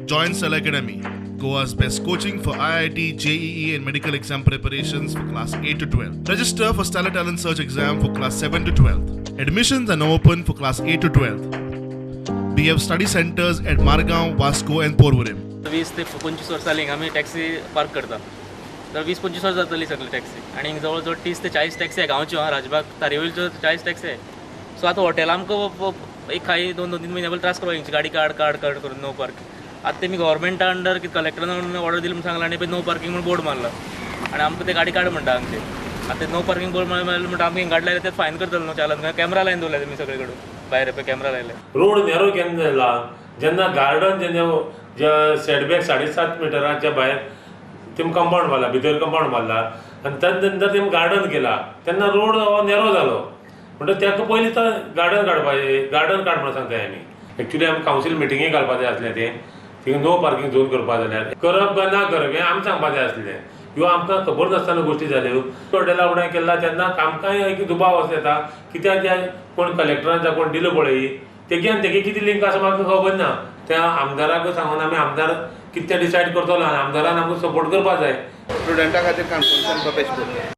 Join Cell Academy, Goa's best coaching for IIT, JEE, and medical exam preparations for class 8 to 12. Register for Stellar Talent Search exam for class 7 to 12. Admissions are now open for class 8 to 12. We have study centers at Margao, Vasco, and Porvorim. 20 ते 25 वर्सांनी आम्ही taxi park करता तर 20-25 वर्सां जातली सगळी taxi आणि जवळ 30 ते 40 टॅक्सी आहे गांवच्यो राजबाग तारवलीच्यो 40 टॅक्सी आहे. सो आतां हॉटेलां आमकां एक काही 2-3 महिन्याबद्दल त्रास करपाक गाडी काड करून नो पार्किंग. आतां तेमी गव्हर्मेंटा अंडर कितें कलेक्टरान ऑर्डर दिली म्हणून सांगला आनी नो पार्किंग म्हणून बोर्ड मारला आणि आमकां ते गाडी काड म्हणटा आमचे. आतां नो पार्किंग बोर्ड मारले म्हणटा आमकां गाडी लायले ते फायन करतलो न्हू चालन कॅमेरा लायन दवरला तेमी सगळे कडेन भायर कॅमेरा लायले. रोड नेरो केन्ना जाला जेन्ना गार्डन ज्या सेटबॅक 7.5 मिटराच्या भायर तेम कंपाऊंड मारला भितर कंपाऊंड मारला आनी त्या नंतर तेम गार्डन केला तेन्ना रोड हो नेरो जालो म्हणटा ताका पयलीं तर गार्डन काडपाचें गार्डन काड म्हणून सांगताय आमी. एक्चुली आमी कावन्सील मिटिंगे घालपाक जाय आसलें तें थिंगा नो पार्किंग झोन करपा जाल्यार करप काय ना करप हें आमी सांगपाक जाय आसलें. ह्यो आमकां खबर नासतना गोश्टी जाल्यो. हॉटेला फुडें केला तेन्ना आमकांय एक दुबाव असो येता कित्याक त्या कोण कलेक्टरान जावं कोण दिलो पळय तेगे कितें लिंक आसा म्हाका खबर ना. त्या आमदाराक सांगून आमी आमदार कितें डिसायड करतलो आनी आमदारान आमकां सपोर्ट करपा जाय. स्टुडंटा खातीर कॉन्फरन्सान बेस्ट